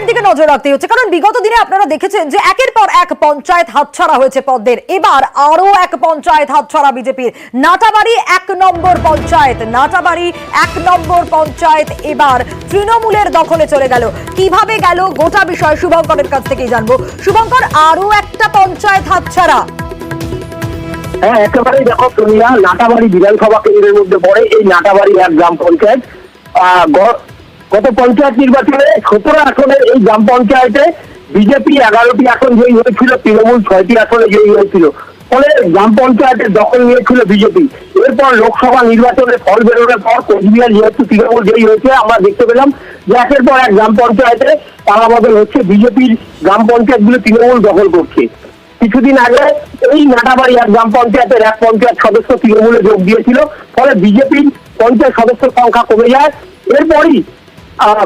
পশ্চিমবঙ্গের দিকে নজর রাখতে হচ্ছে, কারণ বিগত দিনে আপনারা দেখেছেন যে একের পর এক পঞ্চায়েত হাতছাড়া হয়েছে পদ্মের। এবার আরো এক পঞ্চায়েত হাতছাড়া বিজেপির। নাটাবাড়ি 1 নম্বর পঞ্চায়েত, নাটাবাড়ি 1 নম্বর পঞ্চায়েত এবার তৃণমূলের দখলে চলে গেল। কিভাবে গেল গোটা বিষয় শুভঙ্করের কাছ থেকেই জানবো। শুভঙ্কর, আরো একটা পঞ্চায়েত হাতছাড়া। হ্যাঁ, একেবারেই দেখো সোনিয়া, নাটাবাড়ি বিধানসভা কেন্দ্রের মধ্যে পড়ে এই নাটাবাড়ি 1 গ্রাম পঞ্চায়েত। গত পঞ্চায়েত নির্বাচনে 17 আসনের এই গ্রাম পঞ্চায়েতে বিজেপি 11টি আসন জয়ী হয়েছিল, তৃণমূল 6টি আসনে জয়ী হয়েছিল। ফলে গ্রাম পঞ্চায়েতের দখল নিয়েছিল বিজেপি। এরপর লোকসভা নির্বাচনের ফল বেরোনোর পর কোচবিহার যেহেতু তৃণমূল জয়ী হয়েছে, আমরা দেখতে পেলাম যে একের পর এক গ্রাম পঞ্চায়েতে পালাবদল হচ্ছে। বিজেপির গ্রাম পঞ্চায়েতগুলো তৃণমূল দখল করছে। কিছুদিন আগে এই নাটাবাড়ি 1 গ্রাম পঞ্চায়েতের 1 পঞ্চায়েত সদস্য তৃণমূলে যোগ দিয়েছিল। ফলে বিজেপির পঞ্চায়েত সদস্যের সংখ্যা কমে যায়। এরপরই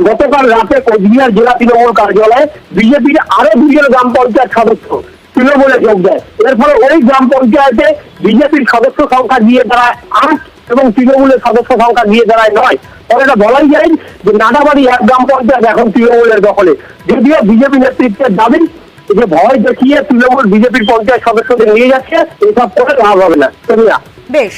গতকাল রাতে কোচবিহার জেলা তৃণমূল কার্যালয়ে বিজেপির আরো 2 জন গ্রাম পঞ্চায়েত সদস্য তৃণমূলে যোগ দেয়। এর ফলে ওই গ্রাম পঞ্চায়েতে বিজেপির সদস্য সংখ্যা গিয়ে দাঁড়ায় 8 এবং তৃণমূলের সদস্য সংখ্যা গিয়ে দাঁড়ায় 9। ফলে এটা বলাই যায় যে নাটাবাড়ি 1 গ্রাম পঞ্চায়েত এখন তৃণমূলের দখলে। যদিও বিজেপি নেতৃত্বের দাবি যে ভয় দেখিয়ে তৃণমূল বিজেপির পঞ্চায়েত সদস্যদের নিয়ে যাচ্ছে, এসব করে লাভ হবে না। সোনিয়া, বেশ।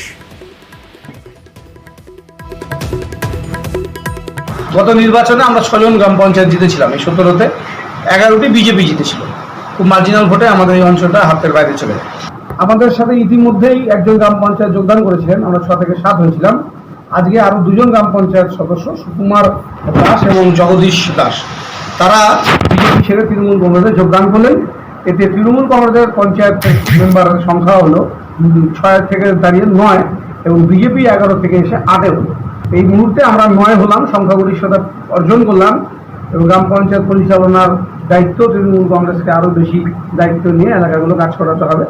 গত নির্বাচনে আমরা 6 জন গ্রাম পঞ্চায়েত জিতেছিলাম। এই 17তে 11টি বিজেপি জিতেছিল। খুব মার্জিনাল ভোটে আমাদের এই অঞ্চলটা হাতের বাইরে চলে যায়। আমাদের সাথে ইতিমধ্যেই একজন গ্রাম পঞ্চায়েত যোগদান করেছিলেন, আমরা 6 থেকে 7 হয়েছিলাম। আজকে আরো 2 জন গ্রাম পঞ্চায়েত সদস্য সুকুমার দাস এবং জগদীশ দাস, তারা বিজেপি ছেড়ে তৃণমূল কংগ্রেসে যোগদান করলেন। এতে তৃণমূল কংগ্রেসের পঞ্চায়েত মেম্বারের সংখ্যা হলো 6 থেকে দাঁড়িয়ে 9 এবং বিজেপি 11 থেকে এসে 8 হলো। এই মুহূর্তে আমরা 9 হলাম, সংখ্যাগরিষ্ঠতা অর্জন করলাম এবং গ্রাম পঞ্চায়েত পরিচালনার দায়িত্ব তৃণমূল কংগ্রেসকে আরো বেশি দায়িত্ব নিয়ে এলাকাগুলো কাজ করাতে হবে।